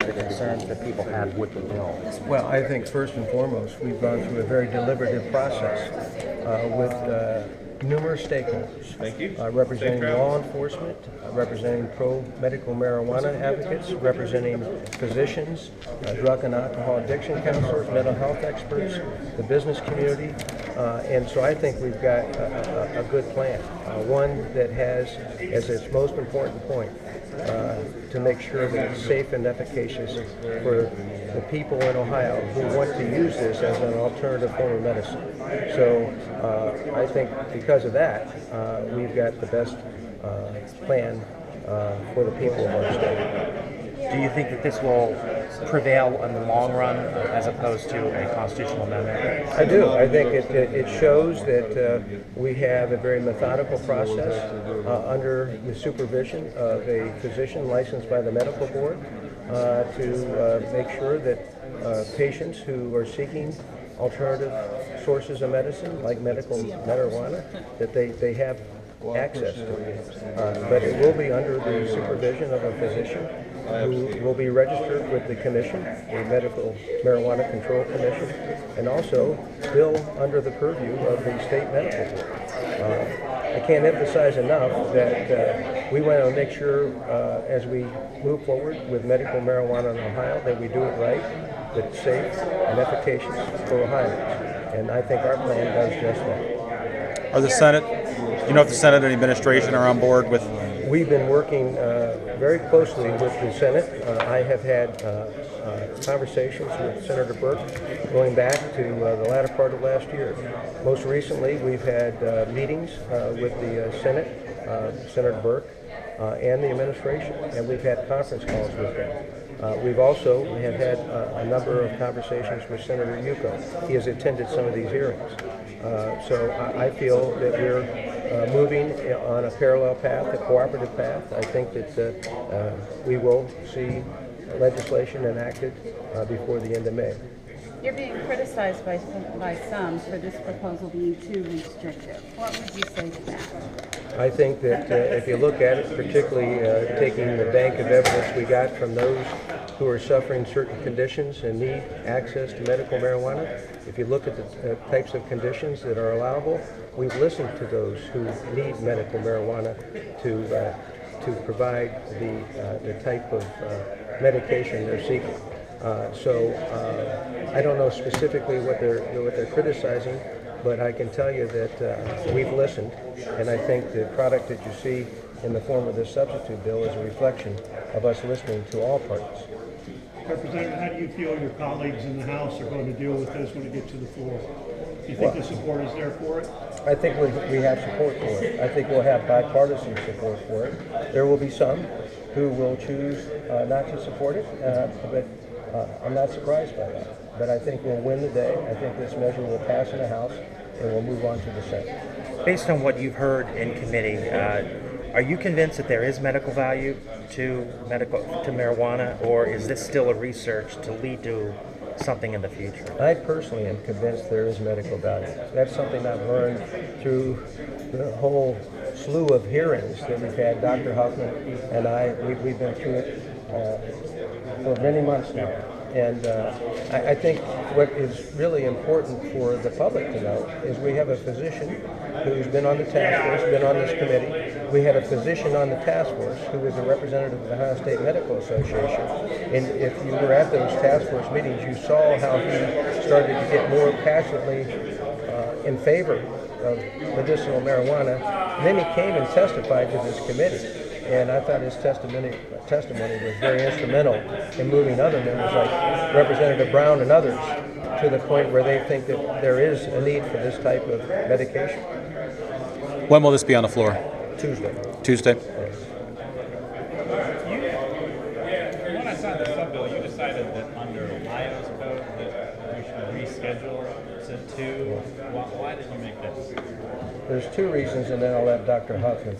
the concerns that people had with the bill? Well, I think first and foremost, we've gone through a very deliberative process with numerous stakeholders. Thank you. Representing law enforcement, representing pro-medical marijuana advocates, representing physicians, drug and alcohol addiction counselors, mental health experts, the business community, and so I think we've got a good plan, one that has as its most important point to make sure that it's safe and efficacious for the people in Ohio who want to use this as an alternative form of medicine. So I think because of that, we've got the best plan for the people of our state. Do you think that this will prevail in the long run as opposed to a constitutional amendment? I do. I think it shows that we have a very methodical process under the supervision of a physician licensed by the medical board to make sure that patients who are seeking alternative sources of medicine, like medical marijuana, that they have access to it. But it will be under the supervision of a physician who will be registered with the commission, the Medical Marijuana Control Commission, and also still under the purview of the state medical board. I can't emphasize enough that we want to make sure as we move forward with medical marijuana in Ohio that we do it right, that it's safe and efficacious for Ohioans. And I think our plan does just that. Are the Senate, you know if the Senate and administration are on board with? We've been working very closely with the Senate. I have had conversations with Senator Burke going back to the latter part of last year. Most recently, we've had meetings with the Senate, Senator Burke, and the administration, and we've had conference calls with them. We have had a number of conversations with Senator Yuko. He has attended some of these hearings. So I feel that we're moving on a parallel path, a cooperative path. I think that we will see legislation enacted before the end of May. You're being criticized by some for this proposal being too restrictive. What would you say to that? I think that if you look at it, particularly taking the bank of evidence we got from those who are suffering certain conditions and need access to medical marijuana, if you look at the types of conditions that are allowable, we've listened to those who need medical marijuana to provide the type of medication they're seeking. So I don't know specifically what they're criticizing, but I can tell you that we've listened, and I think the product that you see in the form of this substitute bill is a reflection of us listening to all parties. Representative, how do you feel your colleagues in the House are going to deal with this when it gets to the floor? Do you think the support is there for it? I think we have support for it. I think we'll have bipartisan support for it. There will be some who will choose not to support it, but I'm not surprised by that. But I think we'll win the day. I think this measure will pass in the House, and we'll move on to the Senate. Based on what you've heard in committee, are you convinced that there is medical value to marijuana, or is this still a research to lead to something in the future? I personally am convinced there is medical value. That's something I've learned through the whole slew of hearings that we've had. Dr. Huffman and we've been through it for many months now. And I think what is really important for the public to know is we have a physician who's been on the task force, been on this committee. We had a physician on the task force who was a representative of the Ohio State Medical Association. And if you were at those task force meetings, you saw how he started to get more passionately in favor of medicinal marijuana. And then he came and testified to this committee. And I thought his testimony was very instrumental in moving other members like Representative Brown and others to the point where they think that there is a need for this type of medication. When will this be on the floor? Tuesday. Tuesday? Yes. When I signed the sub-bill, you decided that under Ohio's code that we should reschedule it to. Why did you make that decision? There's two reasons, and then I'll let Dr. Huffman